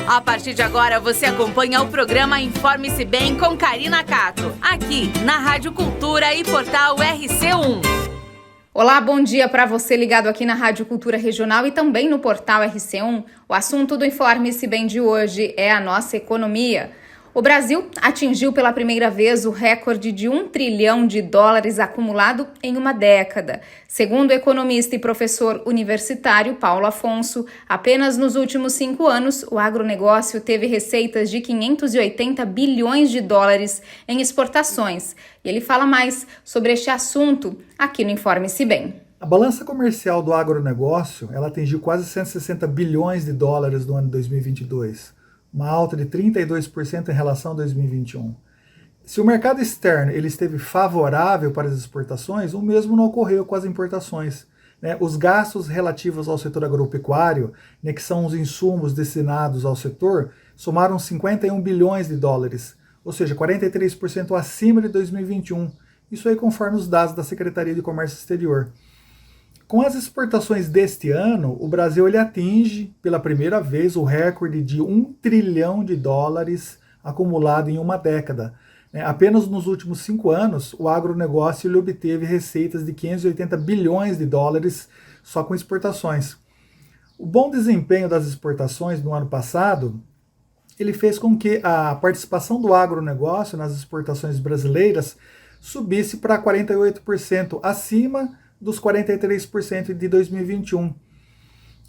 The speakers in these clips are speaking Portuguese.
A partir de agora, você acompanha o programa Informe-se Bem com Karina Cato, aqui na Rádio Cultura e Portal RC1. Olá, bom dia para você ligado aqui na Rádio Cultura Regional e também no Portal RC1. O assunto do Informe-se Bem de hoje é a nossa economia. O Brasil atingiu pela primeira vez o recorde de US$ 1 trilhão acumulado em uma década. Segundo o economista e professor universitário Paulo Afonso, apenas nos últimos 5 anos, o agronegócio teve receitas de US$ 580 bilhões em exportações. E ele fala mais sobre este assunto aqui no Informe-se Bem. A balança comercial do agronegócio ela atingiu quase US$ 160 bilhões no ano de 2022. Uma alta de 32% em relação a 2021. Se o mercado externo ele esteve favorável para as exportações, o mesmo não ocorreu com as importações. Os gastos relativos ao setor agropecuário, que são os insumos destinados ao setor, somaram US$ 51 bilhões, ou seja, 43% acima de 2021. Isso aí conforme os dados da Secretaria de Comércio Exterior. Com as exportações deste ano, o Brasil ele atinge pela primeira vez o recorde de US$ 1 trilhão acumulado em uma década. Apenas nos últimos 5 anos, o agronegócio ele obteve receitas de US$ 580 bilhões só com exportações. O bom desempenho das exportações no ano passado, ele fez com que a participação do agronegócio nas exportações brasileiras subisse para 48%, acima dos 43% de 2021.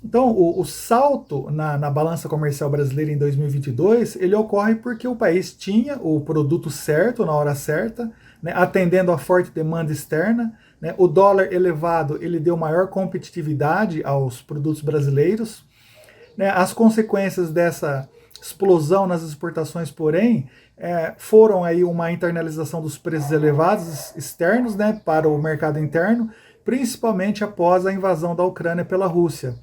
Então, o salto na balança comercial brasileira em 2022, ele ocorre porque o país tinha o produto certo, na hora certa, atendendo a forte demanda externa. O dólar elevado, ele deu maior competitividade aos produtos brasileiros. As consequências dessa explosão nas exportações, porém, foram aí uma internalização dos preços elevados externos para o mercado interno, principalmente após a invasão da Ucrânia pela Rússia.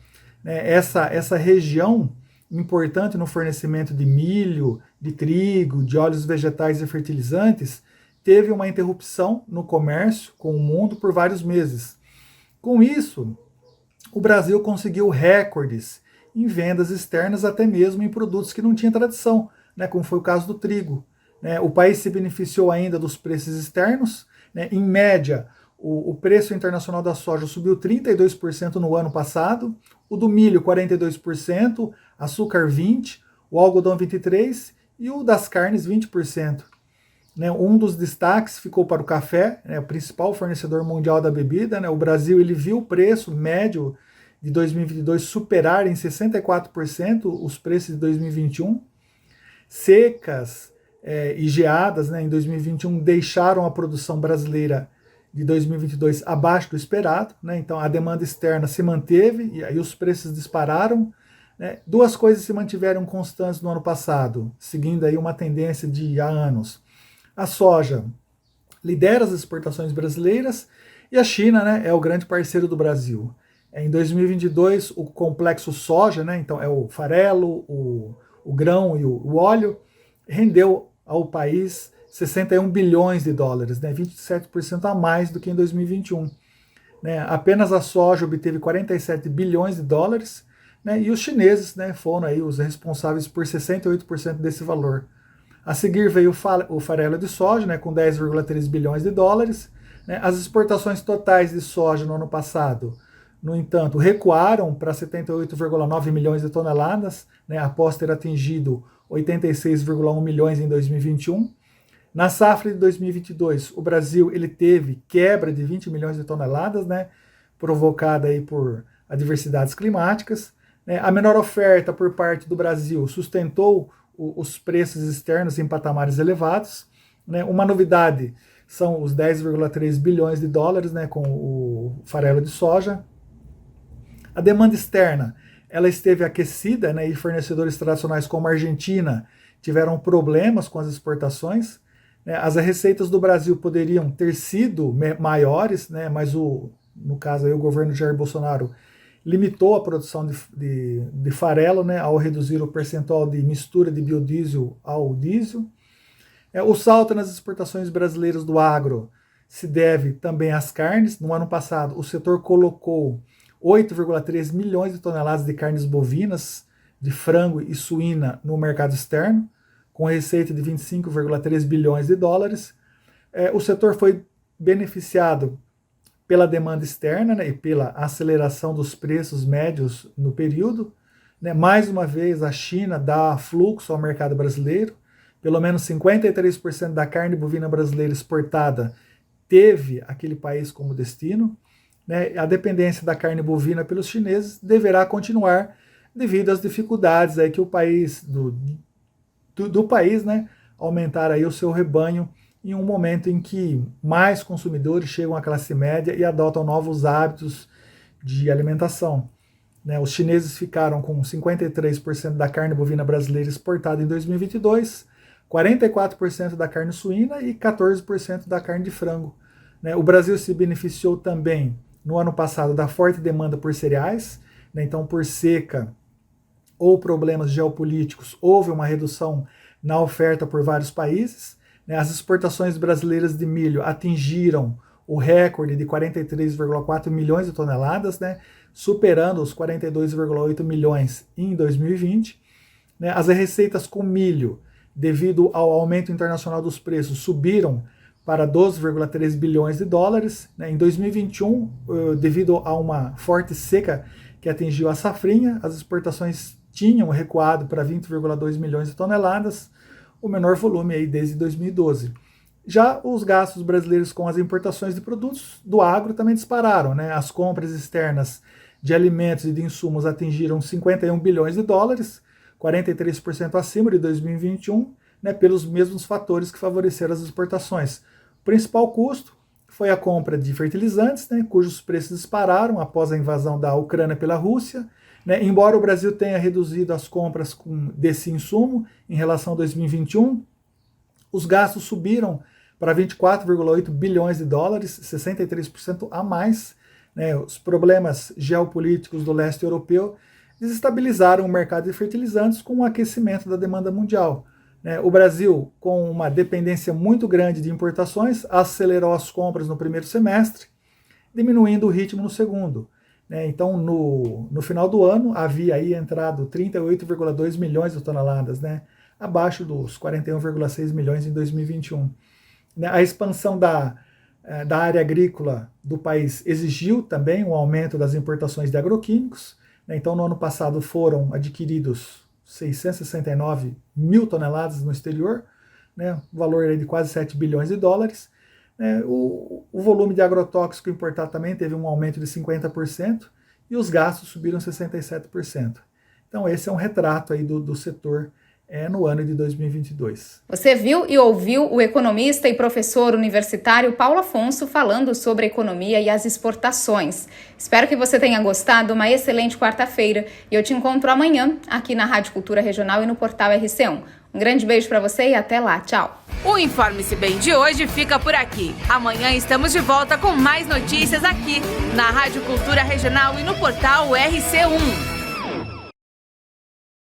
Essa região importante no fornecimento de milho, de trigo, de óleos vegetais e fertilizantes, teve uma interrupção no comércio com o mundo por vários meses. Com isso, o Brasil conseguiu recordes em vendas externas, até mesmo em produtos que não tinham tradição, como foi o caso do trigo. O país se beneficiou ainda dos preços externos. Em média, o preço internacional da soja subiu 32% no ano passado, o do milho 42%, açúcar 20%, o algodão 23% e o das carnes 20%. Um dos destaques ficou para o café, o principal fornecedor mundial da bebida. O Brasil ele viu o preço médio de 2022 superar em 64% os preços de 2021. Secas e geadas em 2021 deixaram a produção brasileira de 2022 abaixo do esperado, então a demanda externa se manteve e aí os preços dispararam. Duas coisas se mantiveram constantes no ano passado, seguindo aí uma tendência de há anos. A soja lidera as exportações brasileiras e a China é o grande parceiro do Brasil. Em 2022, o complexo soja, então é o farelo, o grão e o óleo, rendeu ao país US$ 61 bilhões, 27% a mais do que em 2021. Apenas a soja obteve US$ 47 bilhões, e os chineses foram aí os responsáveis por 68% desse valor. A seguir veio o farelo de soja, com 10,3 bilhões de dólares. As exportações totais de soja no ano passado, no entanto, recuaram para 78,9 milhões de toneladas, após ter atingido 86,1 milhões em 2021. Na safra de 2022, o Brasil ele teve quebra de 20 milhões de toneladas, provocada aí por adversidades climáticas. A menor oferta por parte do Brasil sustentou os preços externos em patamares elevados. Uma novidade são os 10,3 bilhões de dólares com o farelo de soja. A demanda externa ela esteve aquecida, e fornecedores tradicionais como a Argentina tiveram problemas com as exportações. As receitas do Brasil poderiam ter sido maiores, mas no caso aí, o governo Jair Bolsonaro limitou a produção de farelo, ao reduzir o percentual de mistura de biodiesel ao diesel. O salto nas exportações brasileiras do agro se deve também às carnes. No ano passado, o setor colocou 8,3 milhões de toneladas de carnes bovinas de frango e suína no mercado externo, com receita de 25,3 bilhões de dólares. O setor foi beneficiado pela demanda externa, né, e pela aceleração dos preços médios no período. Né. Mais uma vez, a China dá fluxo ao mercado brasileiro. Pelo menos 53% da carne bovina brasileira exportada teve aquele país como destino. Né. A dependência da carne bovina pelos chineses deverá continuar devido às dificuldades aí que o país do país, né, aumentar aí o seu rebanho em um momento em que mais consumidores chegam à classe média e adotam novos hábitos de alimentação. Né, os chineses ficaram com 53% da carne bovina brasileira exportada em 2022, 44% da carne suína e 14% da carne de frango. Né, o Brasil se beneficiou também no ano passado da forte demanda por cereais, né, então por seca ou problemas geopolíticos houve uma redução na oferta por vários países. As exportações brasileiras de milho atingiram o recorde de 43,4 milhões de toneladas, né, superando os 42,8 milhões em 2020. As receitas com milho, devido ao aumento internacional dos preços, subiram para 12,3 bilhões de dólares. Em 2021, devido a uma forte seca que atingiu a safrinha, as exportações tinham recuado para 20,2 milhões de toneladas, o menor volume aí desde 2012. Já os gastos brasileiros com as importações de produtos do agro também dispararam. Né? As compras externas de alimentos e de insumos atingiram 51 bilhões de dólares, 43% acima de 2021, né, pelos mesmos fatores que favoreceram as exportações. O principal custo foi a compra de fertilizantes, né, cujos preços dispararam após a invasão da Ucrânia pela Rússia. Né, embora o Brasil tenha reduzido as compras desse insumo em relação a 2021, os gastos subiram para 24,8 bilhões de dólares, 63% a mais. Né, os problemas geopolíticos do leste europeu desestabilizaram o mercado de fertilizantes com o aquecimento da demanda mundial. Né, o Brasil, com uma dependência muito grande de importações, acelerou as compras no primeiro semestre, diminuindo o ritmo no segundo. Então, no final do ano, havia aí entrado 38,2 milhões de toneladas, né, abaixo dos 41,6 milhões em 2021. A expansão da área agrícola do país exigiu também um aumento das importações de agroquímicos. Então, no ano passado foram adquiridos 669 mil toneladas no exterior, né, um valor aí de quase 7 bilhões de dólares. O volume de agrotóxico importado também teve um aumento de 50% e os gastos subiram 67%. Então esse é um retrato aí do setor no ano de 2022. Você viu e ouviu o economista e professor universitário Paulo Afonso falando sobre a economia e as exportações. Espero que você tenha gostado, uma excelente quarta-feira e eu te encontro amanhã aqui na Rádio Cultura Regional e no portal RC1. Um grande beijo para você e até lá. Tchau. O Informe-se Bem de hoje fica por aqui. Amanhã estamos de volta com mais notícias aqui na Rádio Cultura Regional e no portal RC1.